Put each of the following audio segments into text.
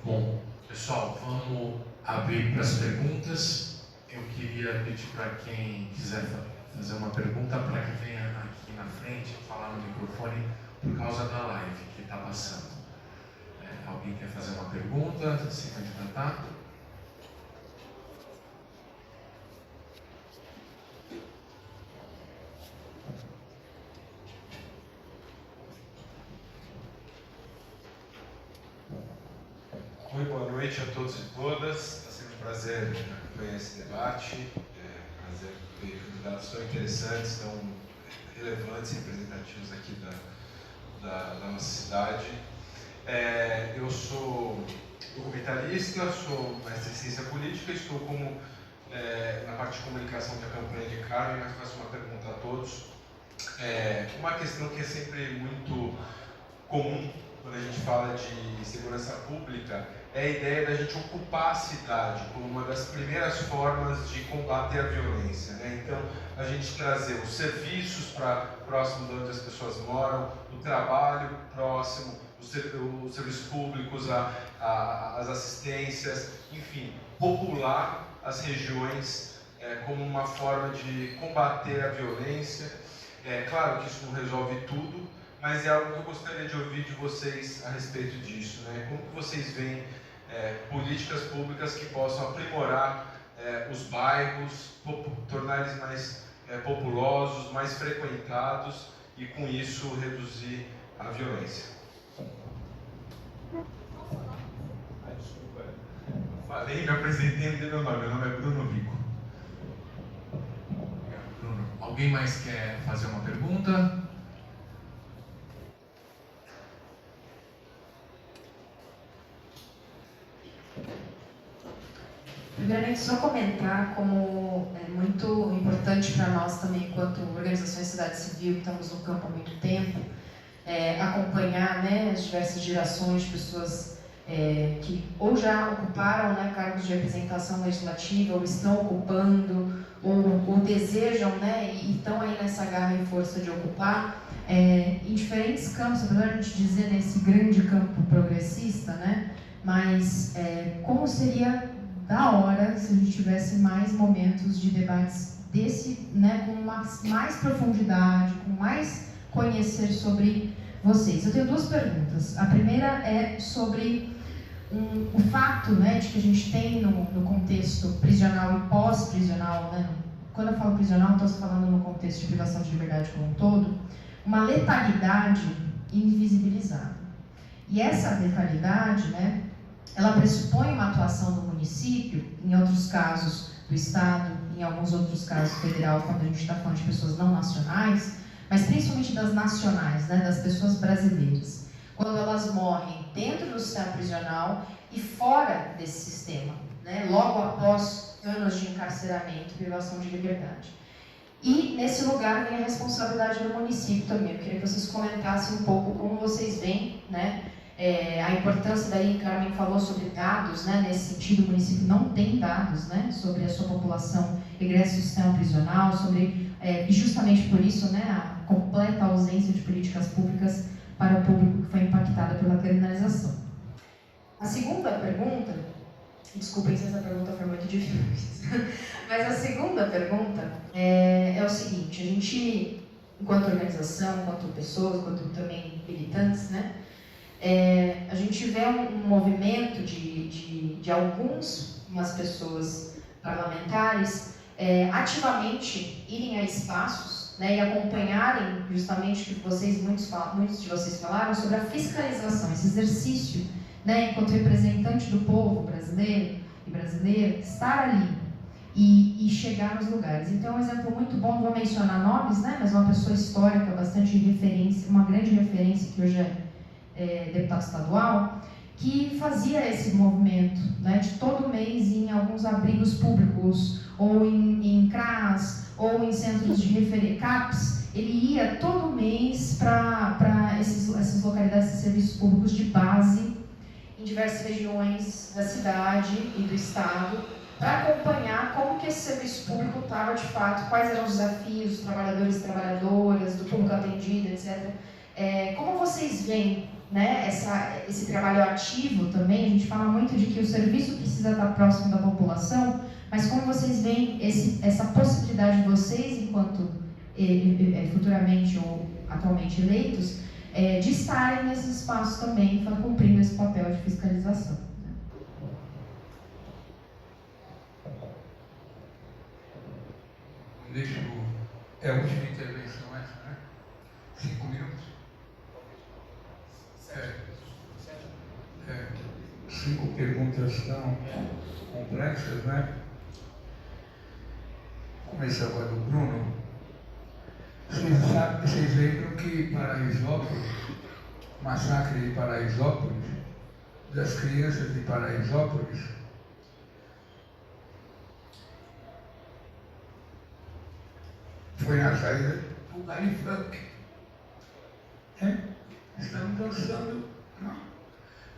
Bom, pessoal, vamos abrir para as perguntas. Eu queria pedir para quem quiser fazer uma pergunta para que venha aqui na frente falar no microfone por causa da live que está passando. Alguém quer fazer uma pergunta, se candidatar? Oi, boa noite a todos e todas. Está sendo um prazer acompanhar esse debate. Prazer ver candidatos tão interessantes, tão relevantes e representativos aqui da nossa cidade. Eu sou documentarista, sou mestre em ciência política, estou na parte de comunicação da campanha de Carmen, mas faço uma pergunta a todos. Uma questão que é sempre muito comum quando a gente fala de segurança pública é a ideia da gente ocupar a cidade como uma das primeiras formas de combater a violência, né? Então, a gente trazer os serviços para próximo de onde as pessoas moram, o trabalho próximo, os serviços públicos, as assistências, enfim, popular as regiões como uma forma de combater a violência. Claro que isso não resolve tudo, mas é algo que eu gostaria de ouvir de vocês a respeito disso, né? Como que vocês veem políticas públicas que possam aprimorar os bairros, tornar eles mais populosos, mais frequentados e com isso reduzir a violência? Desculpa, eu falei, me apresentei, não dei meu nome é Bruno Vico. Obrigado, Bruno. Alguém mais quer fazer uma pergunta? Primeiramente, só comentar como é muito importante para nós também, enquanto organizações de sociedade civil, que estamos no campo há muito tempo, acompanhar, né, as diversas gerações de pessoas que ou já ocuparam, né, cargos de representação legislativa, ou estão ocupando, ou desejam, né, e estão aí nessa garra e força de ocupar, em diferentes campos, apesar de a gente dizer nesse grande campo progressista, né, mas como seria da hora se a gente tivesse mais momentos de debates desse, né, com mais profundidade, com mais conhecer sobre vocês. Eu tenho duas perguntas. A primeira é sobre o fato, né, de que a gente tem no contexto prisional e pós-prisional, né, quando eu falo prisional, estou falando no contexto de privação de liberdade como um todo, uma letalidade invisibilizada. E essa letalidade, né, ela pressupõe uma atuação do município, em outros casos do Estado, em alguns outros casos federal, quando a gente está falando de pessoas não nacionais, mas principalmente das nacionais, né, das pessoas brasileiras, quando elas morrem dentro do sistema prisional e fora desse sistema, né, logo após anos de encarceramento e privação de liberdade. E nesse lugar vem a responsabilidade do município também. Eu queria que vocês comentassem um pouco como vocês veem, né, a importância, daí Carmen falou sobre dados, né? Nesse sentido o município não tem dados, né, sobre a sua população egressa do sistema prisional, e justamente por isso, né, a completa ausência de políticas públicas para o público que foi impactado pela criminalização. A segunda pergunta, desculpem se essa pergunta foi muito difícil, mas a segunda pergunta é o seguinte: a gente, enquanto organização, enquanto pessoas, enquanto também militantes, né, a gente vê um movimento de algumas pessoas parlamentares ativamente irem a espaços, né, e acompanharem justamente o que muitos de vocês falaram sobre a fiscalização, esse exercício, né, enquanto representante do povo brasileiro e brasileira, estar ali e chegar nos lugares. Então, um exemplo muito bom, não vou mencionar nomes, né, mas uma pessoa histórica, bastante referência, uma grande referência que hoje é deputado estadual, que fazia esse movimento, né, de todo mês em alguns abrigos públicos, ou em CRAS, ou em centros de CAPS, ele ia todo mês para essas localidades de serviços públicos de base, em diversas regiões da cidade e do estado, para acompanhar como que esse serviço público estava de fato, quais eram os desafios dos trabalhadores e trabalhadoras, do público atendido, etc. Como vocês veem né, esse trabalho ativo também. A gente fala muito de que o serviço precisa estar próximo da população, mas como vocês veem essa possibilidade de vocês, enquanto futuramente ou atualmente eleitos, de estarem nesses espaços também, cumprindo esse papel de fiscalização. Deixa a última intervenção essa, né? 5 minutos? 5 perguntas tão complexas, né? Vou começar agora do Bruno. Vocês lembram que Paraisópolis, massacre de Paraisópolis, das crianças de Paraisópolis, foi na saída do baile funk. Estamos dançando, não?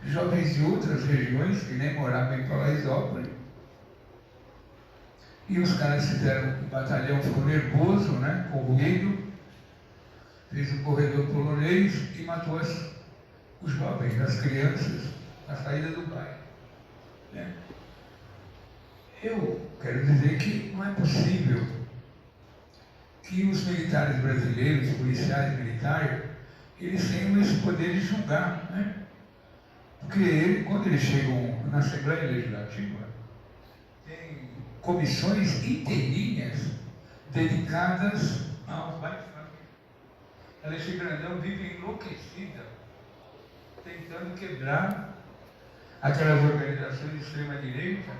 Jovens de outras regiões que nem moravam em Paraisópolis. E os caras fizeram, o batalhão ficou nervoso, né? Corroído, fez um corredor polonês e matou os jovens, as crianças, na saída do baile. Né? Eu quero dizer que não é possível que os militares brasileiros, os policiais militares, eles tenham esse poder de julgar, né? Porque quando eles chegam na Assembleia Legislativa, tem comissões inteirinhas dedicadas aos baile funk. A Alexandre Grandão vive enlouquecida, tentando quebrar aquelas organizações de extrema-direita,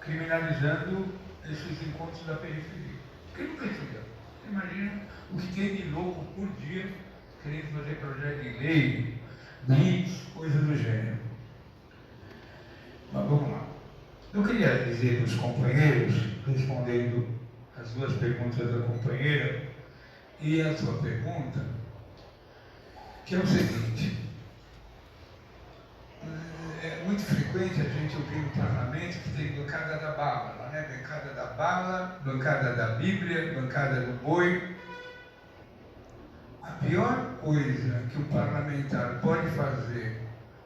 criminalizando esses encontros da periferia. Porque nunca fizeram. Imagina o que tem de louco por dia querendo fazer projeto de lei, BITs, coisas do gênero. Mas vamos lá. Eu queria dizer para os companheiros, respondendo as duas perguntas da companheira e a sua pergunta, que é o seguinte: é muito frequente a gente ouvir no parlamento que tem bancada da bala, né? Bancada da bala, bancada da Bíblia, bancada do boi. A pior coisa que o parlamentar pode fazer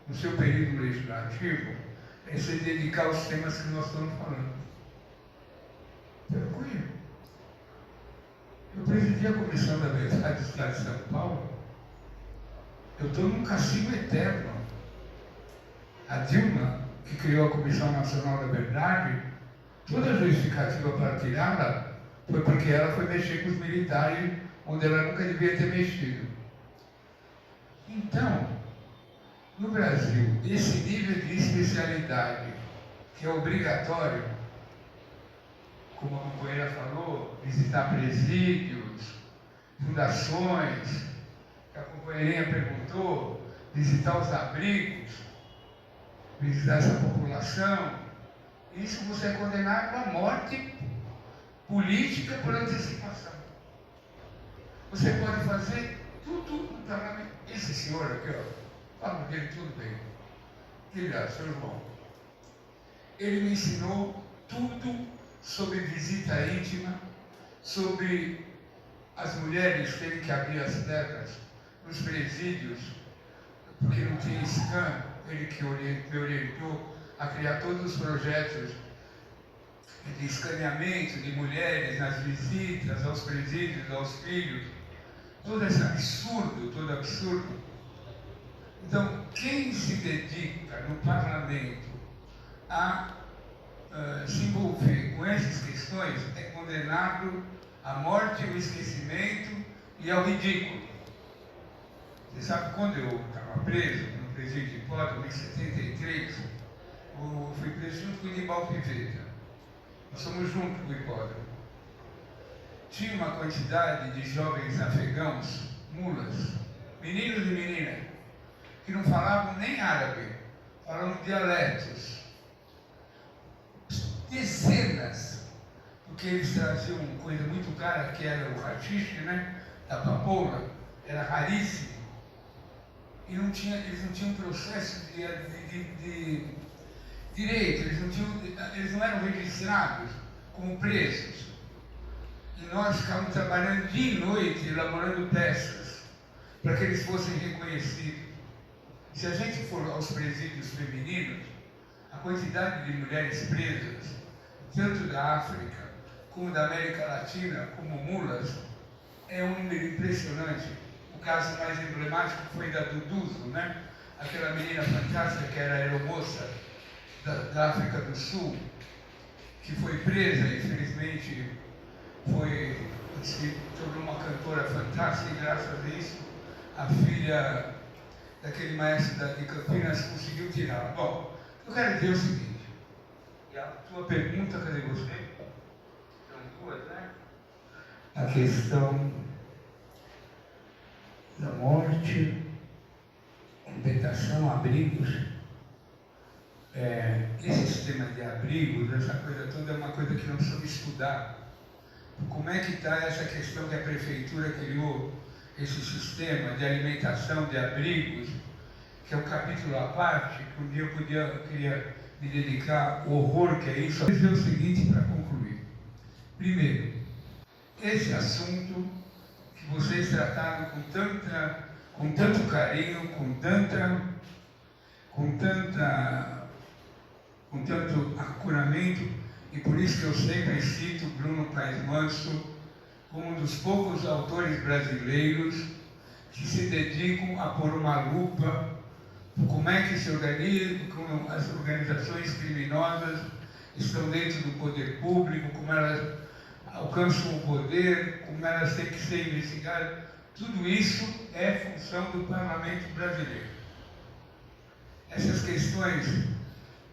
no seu período legislativo é se dedicar aos temas que nós estamos falando. Tranquilo. Eu presidi a Comissão da Verdade do Estado de São Paulo. Eu estou num castigo eterno. A Dilma, que criou a Comissão Nacional da Verdade, toda a justificativa para tirá-la foi porque ela foi mexer com os militares onde ela nunca devia ter mexido. Então, no Brasil, esse nível de especialidade, que é obrigatório, como a companheira falou, visitar presídios, fundações, que a companheirinha perguntou, visitar os abrigos, visitar essa população, isso você é condenado à morte política por antecipação. Você pode fazer tudo no parlamento. Esse senhor aqui, ó, fala dele tudo bem. Diga, seu irmão, ele me ensinou tudo sobre visita íntima, sobre as mulheres terem que abrir as pernas nos presídios, porque não tinha scan. Ele que me orientou a criar todos os projetos de escaneamento de mulheres nas visitas aos presídios, aos filhos. Todo esse absurdo, todo absurdo. Então, quem se dedica no parlamento a se envolver com essas questões é condenado à morte, ao esquecimento e ao ridículo. Você sabe, quando eu estava preso, no presídio de Hipódromo, em 73, eu fui preso junto com o Nibal Piveta. Nós somos juntos com o Hipódromo. Tinha uma quantidade de jovens afegãos, mulas, meninos e meninas, que não falavam nem árabe, falavam dialetos. Dezenas, porque eles traziam uma coisa muito cara, que era o rachixe, né, da papoula, era raríssimo. E eles não tinham processo de direito, eles não eram registrados como presos. E nós ficávamos trabalhando dia e noite, elaborando peças, para que eles fossem reconhecidos. Se a gente for aos presídios femininos, a quantidade de mulheres presas, tanto da África como da América Latina, como mulas, é um número impressionante. O caso mais emblemático foi da Duduzo, né? Aquela menina fantástica que era aeromoça da África do Sul, que foi presa, infelizmente se tornou uma cantora fantástica e graças a isso a filha daquele maestro de Campinas conseguiu tirá-la. Bom, eu quero dizer o seguinte, e a tua pergunta, cadê você? São duas, né? A questão da morte, competação, abrigos. Esse sistema de abrigos, essa coisa toda é uma coisa que nós precisamos estudar. Como é que está essa questão que a prefeitura criou esse sistema de alimentação, de abrigos, que é um capítulo à parte, que um dia eu queria me dedicar ao horror que é isso. Vou dizer o seguinte para concluir. Primeiro, esse assunto que vocês trataram com tanto carinho, com tanto acuramento, e por isso que eu sempre cito Bruno Paes Manso como um dos poucos autores brasileiros que se dedicam a pôr uma lupa como é que se organiza, como as organizações criminosas estão dentro do poder público, como elas alcançam o poder, como elas têm que ser investigadas. Tudo isso é função do parlamento brasileiro. Essas questões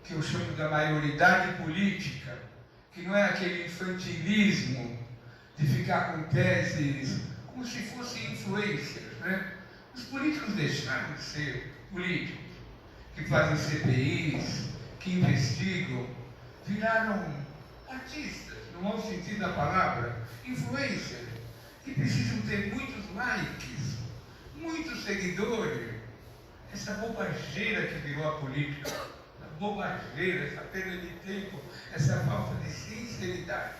que eu chamo da maioridade política, que não é aquele infantilismo de ficar com teses como se fossem influencers, né? Os políticos deixaram de ser políticos, que fazem CPIs, que investigam, viraram artistas, no mau sentido da palavra, influencers, que precisam ter muitos likes, muitos seguidores. Essa bobageira que virou a política, essa bobageira, essa perda de tempo, essa falta de sinceridade.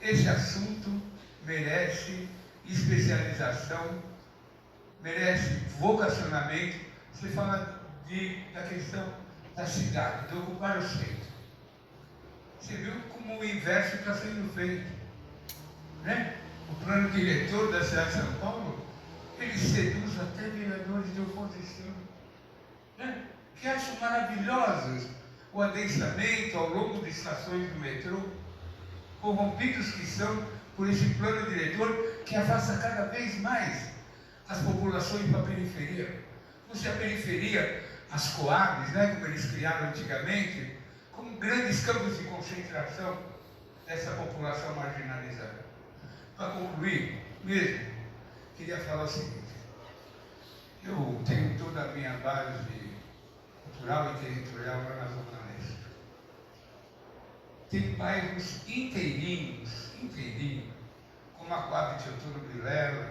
Esse assunto merece especialização, merece vocacionamento. Você fala da questão da cidade, de ocupar o centro. Você viu como o inverso está sendo feito, né? O plano diretor da cidade de São Paulo, ele seduz até vereadores de oposição, né? Que acham maravilhosos o adensamento ao longo de estações do metrô, corrompidos que são por esse plano diretor que afasta cada vez mais as populações para a periferia. Como se a periferia, as coabs, né, como eles criaram antigamente, como grandes campos de concentração dessa população marginalizada. Para concluir, mesmo, queria falar o seguinte. Eu tenho toda a minha base cultural e territorial lá na Zona Leste. Tem bairros inteirinhos, como a Coab Teotônio Vilela,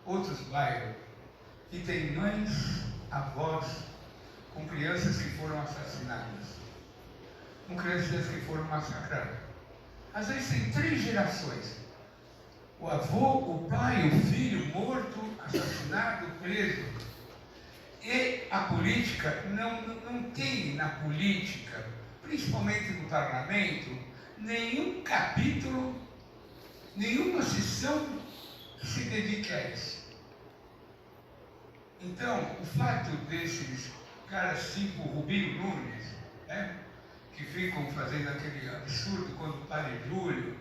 outros bairros, que tem mães, avós, com crianças que foram assassinadas, com crianças que foram massacradas. Às vezes tem 3 gerações. O avô, o pai, o filho morto, assassinado, preso. E a política não tem na política, principalmente no parlamento, nenhum capítulo, nenhuma sessão que se dedique a isso. Então, o fato desses caras tipo Rubinho Nunes, né, que ficam fazendo aquele absurdo quando o Padre Júlio,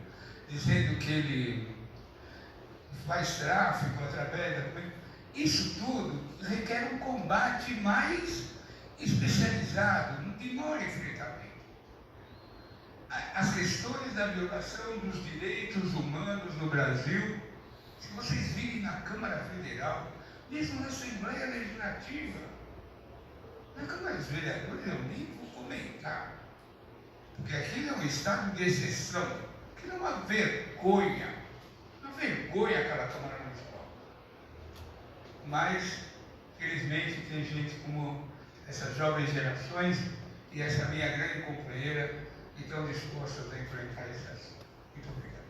dizendo que ele faz tráfico através da... Isso tudo requer um combate mais especializado, de maior enfrentamento. As questões da violação dos direitos humanos no Brasil, se vocês virem na Câmara Federal, mesmo na Assembleia Legislativa, na Câmara dos Vereadores eu nem vou comentar, porque aquilo é um estado de exceção, aquilo é uma vergonha aquela Câmara Municipal. Mas, felizmente, tem gente como essas jovens gerações e essa minha grande companheira que estão dispostas a enfrentar esse assunto. Muito obrigado.